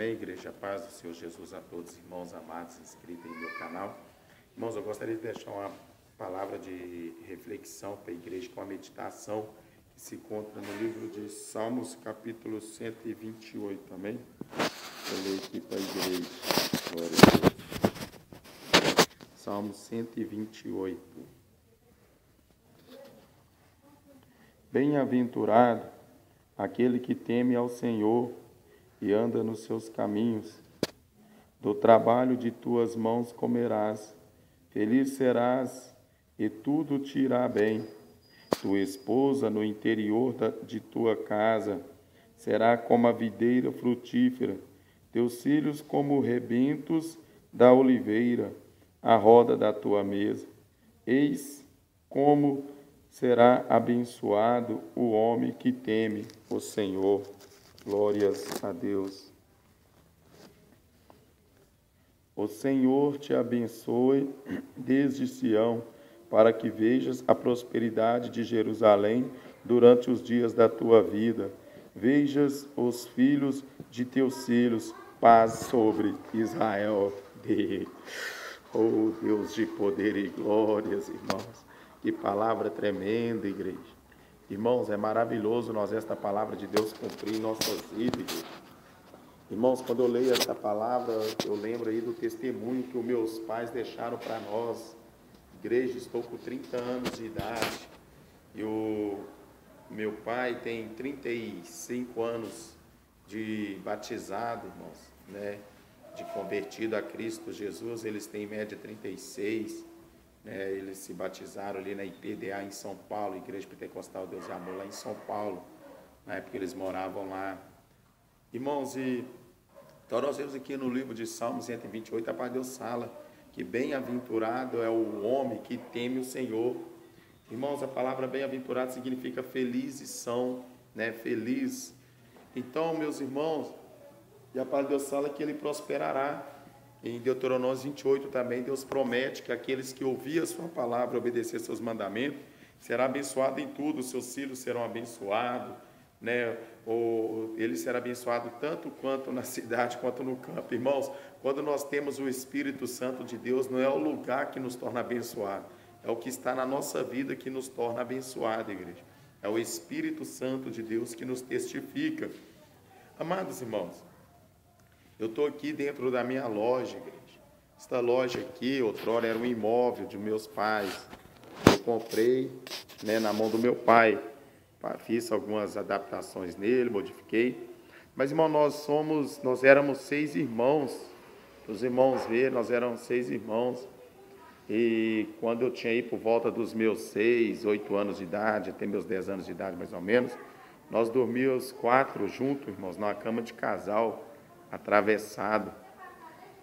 Amém, igreja? Paz do Senhor Jesus a todos, irmãos amados, inscritos em meu canal. Irmãos, eu gostaria de deixar uma palavra de reflexão para a igreja com a meditação que se encontra no livro de Salmos, capítulo 128, amém? Vou ler aqui para a igreja. Glória a Deus. Salmo 128. Bem-aventurado aquele que teme ao Senhor e anda nos seus caminhos. Do trabalho de tuas mãos comerás, feliz serás e tudo te irá bem. Tua esposa no interior de tua casa será como a videira frutífera, teus filhos como rebentos da oliveira, à roda da tua mesa. Eis como será abençoado o homem que teme o Senhor. Glórias a Deus. O Senhor te abençoe desde Sião, para que vejas a prosperidade de Jerusalém durante os dias da tua vida. Vejas os filhos de teus filhos, paz sobre Israel. Oh, Deus de poder e glórias, irmãos. Que palavra tremenda, igreja. Irmãos, é maravilhoso nós esta palavra de Deus cumprir em nossas vidas. Irmãos, quando eu leio essa palavra, eu lembro aí do testemunho que os meus pais deixaram para nós. Igreja, estou com 30 anos de idade e o meu pai tem 35 anos de batizado, irmãos, né? De convertido a Cristo Jesus. Eles têm em média 36. Eles se batizaram ali na IPDA em São Paulo, Igreja Pentecostal Deus e Amor, lá em São Paulo, na época eles moravam lá. Irmãos, então nós vemos aqui no livro de Salmos 128, a paz de Deus fala que bem-aventurado é o homem que teme o Senhor. Irmãos, a palavra bem-aventurado significa felizes são, né? Feliz. Então, meus irmãos, e a paz de Deus fala que ele prosperará. Em Deuteronômio 28 também, Deus promete que aqueles que ouvirem a sua palavra e obedecer seus mandamentos, será abençoado em tudo, seus filhos serão abençoados, né? Ou ele será abençoado tanto quanto na cidade quanto no campo. Irmãos, quando nós temos o Espírito Santo de Deus, não é o lugar que nos torna abençoado, é o que está na nossa vida que nos torna abençoado, igreja. É o Espírito Santo de Deus que nos testifica. Amados irmãos, eu estou aqui dentro da minha loja, igreja. Esta loja aqui, outrora, era um imóvel de meus pais. Eu comprei, né, na mão do meu pai. Fiz algumas adaptações nele, modifiquei. Mas, irmão, nós éramos 6 irmãos. Os irmãos ver, nós éramos 6 irmãos. E quando eu tinha aí por volta dos meus 6, 8 anos de idade, até meus 10 anos de idade, mais ou menos, nós dormíamos 4 juntos, irmãos, numa cama de casal, atravessado.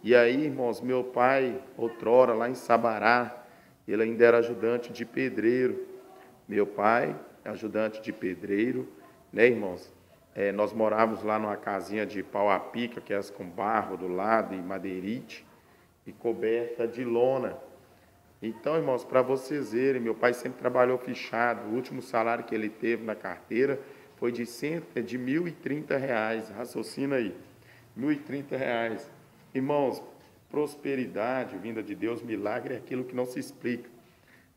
E aí, irmãos, meu pai, outrora, lá em Sabará, ele ainda era ajudante de pedreiro. Meu pai, ajudante de pedreiro, né, irmãos? Nós morávamos lá numa casinha de pau a pica, que é com barro do lado, e madeirite, e coberta de lona. Então, irmãos, para vocês verem, meu pai sempre trabalhou fichado. O último salário que ele teve na carteira foi de R$1.030, raciocina aí. R$1.030. Irmãos, prosperidade vinda de Deus, milagre é aquilo que não se explica.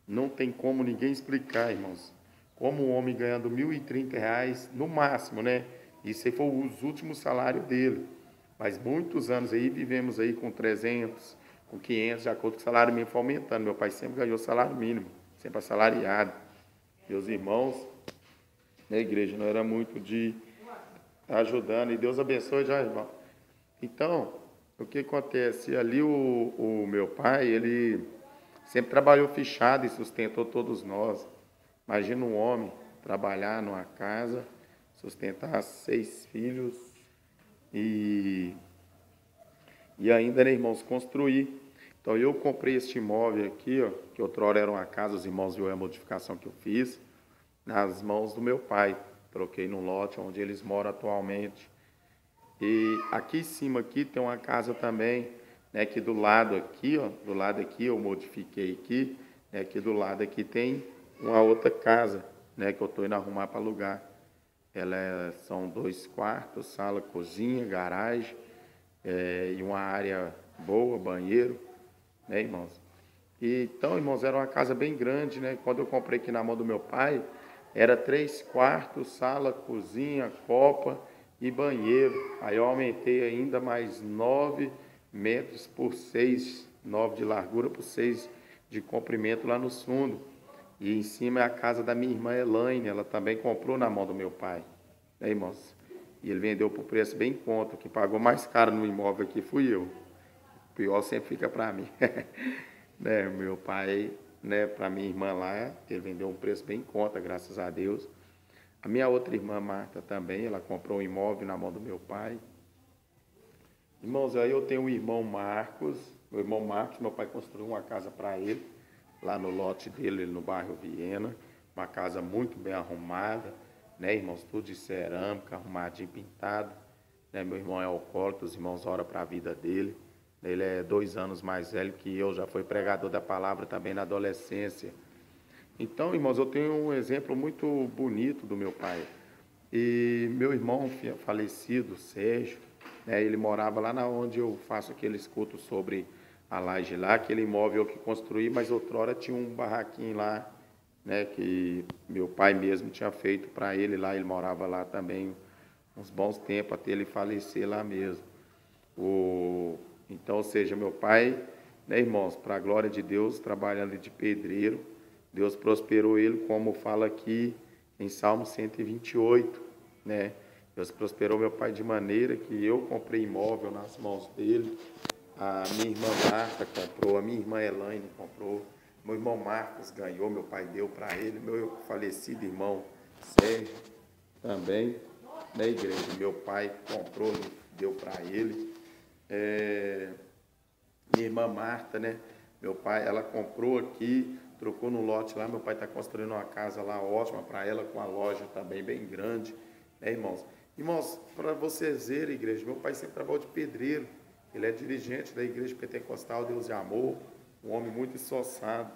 Não tem como ninguém explicar, irmãos. Como um homem ganhando R$1.030, no máximo, né? Isso aí foi os últimos salários dele. Mas muitos anos aí, vivemos aí com 300, com 500, de acordo com o salário mínimo foi aumentando. Meu pai sempre ganhou salário mínimo, sempre assalariado. Meus irmãos, na igreja, não era muito de estar ajudando. E Deus abençoe já, irmão. Então, o que acontece? Ali o meu pai, ele sempre trabalhou fichado e sustentou todos nós. Imagina um homem trabalhar numa casa, sustentar 6 filhos e ainda, né, irmãos, construir. Então, eu comprei este imóvel aqui, ó, que outrora era uma casa, os irmãos viram a modificação que eu fiz, nas mãos do meu pai. Troquei num lote onde eles moram atualmente. E aqui em cima aqui tem uma casa também, né, que do lado aqui, ó, do lado aqui eu modifiquei aqui, né, que do lado aqui tem uma outra casa, né, que eu estou indo arrumar para alugar. São 2 quartos, sala, cozinha, garagem, e uma área boa, banheiro, né, irmãos? E, então, irmãos, era uma casa bem grande, né? Quando eu comprei aqui na mão do meu pai, era 3 quartos, sala, cozinha, copa e banheiro. Aí eu aumentei ainda mais 9 metros por 6, 9 de largura por 6 de comprimento lá no fundo. E em cima é a casa da minha irmã Elaine, ela também comprou na mão do meu pai, né, irmãos? E ele vendeu por preço bem em conta, o que pagou mais caro no imóvel aqui fui eu. O pior sempre fica para mim. Né, meu pai, né, para minha irmã lá, ele vendeu um preço bem em conta, graças a Deus. A minha outra irmã, Marta, também, ela comprou um imóvel na mão do meu pai. Irmãos, aí eu tenho o irmão Marcos. Meu irmão Marcos, meu pai construiu uma casa para ele, lá no lote dele, no bairro Viena. Uma casa muito bem arrumada, né, irmãos? Tudo de cerâmica, arrumadinho, pintado. Né, meu irmão é alcoólatra, os irmãos oram para a vida dele. Ele é 2 anos mais velho que eu, já foi pregador da palavra também na adolescência. Então, irmãos, eu tenho um exemplo muito bonito do meu pai. E meu irmão falecido, Sérgio, né, ele morava lá na onde eu faço aqueles cultos sobre a laje lá, aquele imóvel que construí, mas outrora tinha um barraquinho lá, né, que meu pai mesmo tinha feito para ele lá, ele morava lá também uns bons tempos até ele falecer lá mesmo. Então, ou seja, meu pai, né, irmãos, para a glória de Deus, trabalhando de pedreiro, Deus prosperou ele, como fala aqui em Salmo 128, né? Deus prosperou meu pai de maneira que eu comprei imóvel nas mãos dele, a minha irmã Marta comprou, a minha irmã Elaine comprou, meu irmão Marcos ganhou, meu pai deu para ele, meu falecido irmão Sérgio também, na igreja, meu pai comprou, deu para ele. Minha irmã Marta, né? Meu pai, ela comprou aqui, trocou no lote lá. Meu pai está construindo uma casa lá ótima para ela, com uma loja também bem grande, né, irmãos? Irmãos, para vocês verem, igreja, meu pai sempre trabalhou de pedreiro. Ele é dirigente da igreja pentecostal Deus de Amor, um homem muito esforçado.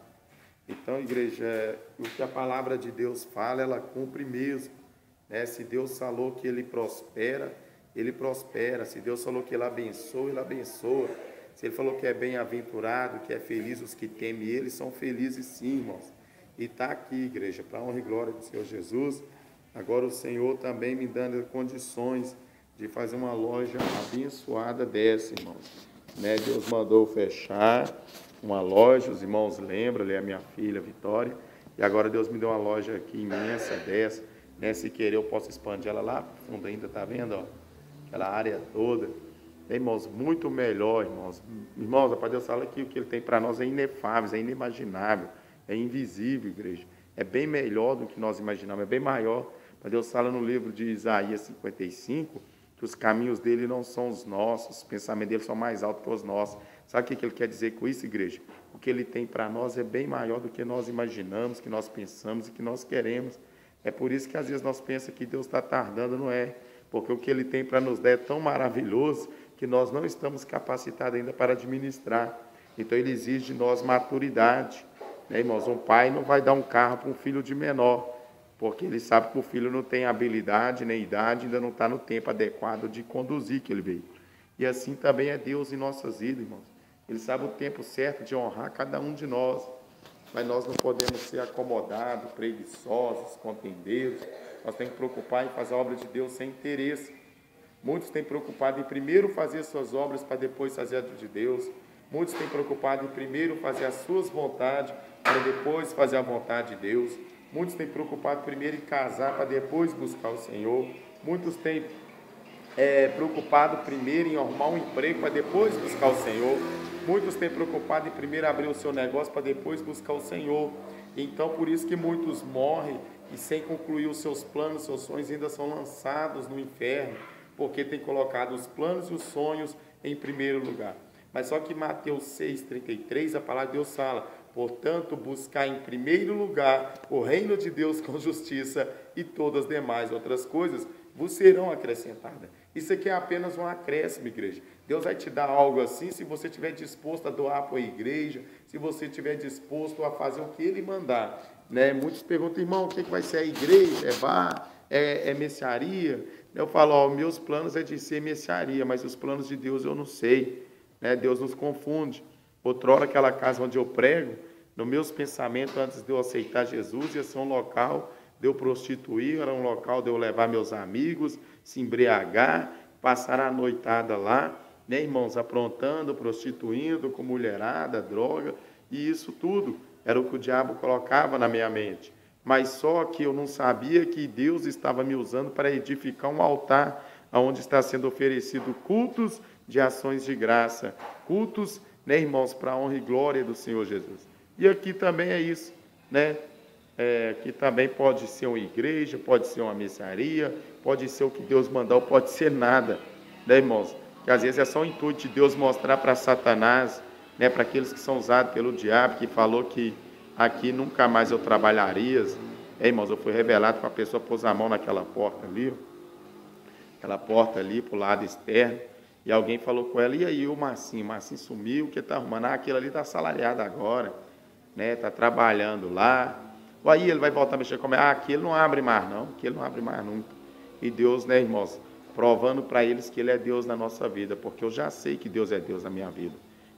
Então, igreja, o que a palavra de Deus fala, ela cumpre mesmo, né? Se Deus falou que ele prospera, ele prospera. Se Deus falou que ele abençoa, ele abençoa. Se ele falou que é bem-aventurado, que é feliz os que temem ele, são felizes sim, irmãos. E está aqui, igreja, para a honra e glória do Senhor Jesus. Agora o Senhor também me dando condições de fazer uma loja abençoada dessa, irmãos. Né? Deus mandou fechar uma loja, os irmãos lembram, ali é a minha filha, Vitória. E agora Deus me deu uma loja aqui imensa dessa. Né? Se querer eu posso expandir ela lá para o fundo ainda, tá vendo? Ó? Aquela área toda. Irmãos, muito melhor, irmãos. Irmãos, a Deus fala que o que Ele tem para nós é inefável, é inimaginável, é invisível, igreja. É bem melhor do que nós imaginamos, é bem maior. A Deus fala no livro de Isaías 55, que os caminhos dele não são os nossos, os pensamentos dele são mais altos que os nossos. Sabe o que Ele quer dizer com isso, igreja? O que Ele tem para nós é bem maior do que nós imaginamos, que nós pensamos e que nós queremos. É por isso que às vezes nós pensamos que Deus está tardando, não é? Porque o que Ele tem para nos dar é tão maravilhoso que nós não estamos capacitados ainda para administrar. Então, Ele exige de nós maturidade. Né, irmãos? Um pai não vai dar um carro para um filho de menor, porque ele sabe que o filho não tem habilidade nem idade, ainda não está no tempo adequado de conduzir aquele veículo. E assim também é Deus em nossas vidas, irmãos. Ele sabe o tempo certo de honrar cada um de nós. Mas nós não podemos ser acomodados, preguiçosos, contendeiros. Nós temos que preocupar em fazer a obra de Deus sem interesse. Muitos têm preocupado em primeiro fazer suas obras para depois fazer a de Deus. Muitos têm preocupado em primeiro fazer as suas vontades para depois fazer a vontade de Deus. Muitos têm preocupado primeiro em casar para depois buscar o Senhor. Muitos têm preocupado primeiro em arrumar um emprego para depois buscar o Senhor. Muitos têm preocupado em primeiro abrir o seu negócio para depois buscar o Senhor. Então, por isso que muitos morrem e sem concluir os seus planos, seus sonhos ainda são lançados no inferno, porque tem colocado os planos e os sonhos em primeiro lugar. Mas só que Mateus 6,33, a palavra de Deus fala: portanto, buscar em primeiro lugar o reino de Deus com justiça, e todas as demais outras coisas vos serão acrescentadas. Isso aqui é apenas um acréscimo, igreja. Deus vai te dar algo assim se você estiver disposto a doar para a igreja, se você estiver disposto a fazer o que Ele mandar. Né? Muitos perguntam: irmão, o que vai ser a igreja? É bar? É mercearia? Eu falo, ó, meus planos é de ser mercearia, mas os planos de Deus eu não sei, né? Deus nos confunde. Outrora, aquela casa onde eu prego, nos meus pensamentos, antes de eu aceitar Jesus, ia ser um local de eu prostituir, era um local de eu levar meus amigos, se embriagar, passar a noitada lá, né, irmãos, aprontando, prostituindo, com mulherada, droga, e isso tudo era o que o diabo colocava na minha mente. Mas só que eu não sabia que Deus estava me usando para edificar um altar onde está sendo oferecido cultos de ações de graça, cultos, né, irmãos, para a honra e glória do Senhor Jesus. E aqui também é isso, né? Que também pode ser uma igreja, pode ser uma mercearia, pode ser o que Deus mandar, ou pode ser nada, né, irmãos? Que às vezes é só o intuito de Deus mostrar para Satanás, né, para aqueles que são usados pelo diabo, que falou que aqui nunca mais eu trabalharia. Irmãos, eu fui revelado que a pessoa pôs a mão naquela porta ali, aquela porta ali para o lado externo, e alguém falou com ela, e aí o Marcinho sumiu, o que está arrumando? Aquele ali está assalariado agora, né? Está trabalhando lá. Ou aí ele vai voltar a mexer com ela, aquele não abre mais não, aquele não abre mais nunca. E Deus, né, irmãos, provando para eles que Ele é Deus na nossa vida, porque eu já sei que Deus é Deus na minha vida,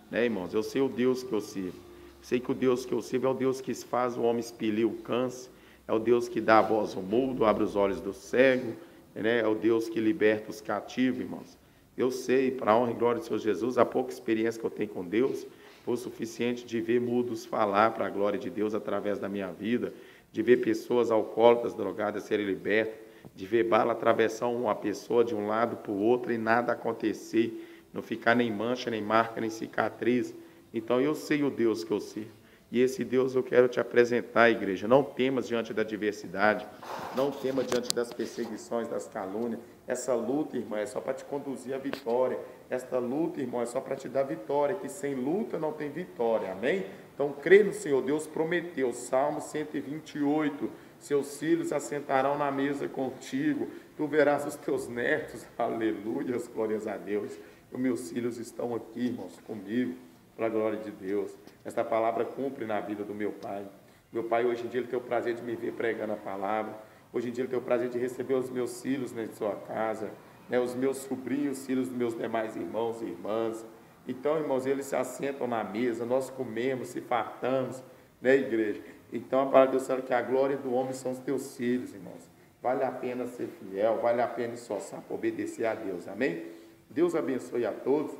né, irmãos? Eu sei o Deus que eu sirvo. Sei que o Deus que eu sirvo é o Deus que faz o homem expelir o câncer, é o Deus que dá a voz ao mudo, abre os olhos do cego, né? É o Deus que liberta os cativos, irmãos. Eu sei, para a honra e glória do Senhor Jesus, a pouca experiência que eu tenho com Deus, foi o suficiente de ver mudos falar para a glória de Deus através da minha vida, de ver pessoas alcoólatras, drogadas serem libertas, de ver bala atravessar uma pessoa de um lado para o outro e nada acontecer, não ficar nem mancha, nem marca, nem cicatriz. Então eu sei o Deus que eu sirvo. E esse Deus eu quero te apresentar, igreja. Não temas diante da adversidade, não temas diante das perseguições, das calúnias. Essa luta, irmão, é só para te conduzir à vitória. Esta luta, irmão, é só para te dar vitória, que sem luta não tem vitória, amém? Então crê no Senhor, Deus prometeu, Salmo 128, seus filhos assentarão na mesa contigo, tu verás os teus netos, aleluias, glórias a Deus. Os meus filhos estão aqui, irmãos, comigo, para a glória de Deus. Esta palavra cumpre na vida do meu pai. Meu pai, hoje em dia, ele tem o prazer de me ver pregando a palavra. Hoje em dia, ele tem o prazer de receber os meus filhos na sua casa, né, os meus sobrinhos, filhos dos meus demais irmãos e irmãs. Então, irmãos, eles se assentam na mesa, nós comemos, se fartamos, né, igreja? Então, a palavra de Deus fala que a glória do homem são os teus filhos, irmãos. Vale a pena ser fiel, vale a pena esforçar para obedecer a Deus, amém? Deus abençoe a todos.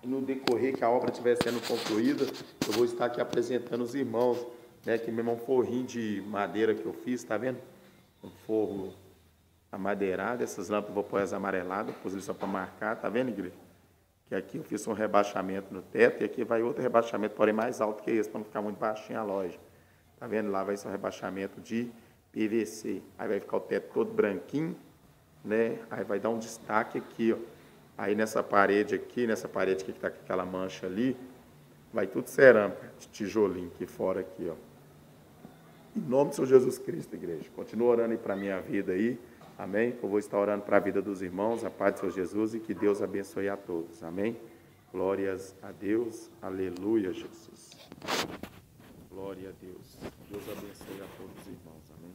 E no decorrer que a obra estiver sendo concluída, eu vou estar aqui apresentando os irmãos, né, que meu irmão forrinho de madeira que eu fiz, tá vendo? Um forro amadeirado, essas lâmpadas eu vou pôr as amareladas, pus eles só para marcar, tá vendo, igreja? Que aqui eu fiz um rebaixamento no teto, e aqui vai outro rebaixamento, porém mais alto que esse, para não ficar muito baixinho a loja. Tá vendo? Lá vai ser um rebaixamento de PVC. Aí vai ficar o teto todo branquinho, né? Aí vai dar um destaque aqui, ó. Aí nessa parede aqui que está com aquela mancha ali, vai tudo cerâmica, de tijolinho aqui fora aqui, ó. Em nome do Senhor Jesus Cristo, igreja. Continua orando aí para a minha vida aí, amém? Eu vou estar orando para a vida dos irmãos, a paz do Senhor Jesus e que Deus abençoe a todos, amém? Glórias a Deus, aleluia, Jesus. Glória a Deus. Deus abençoe a todos os irmãos, amém?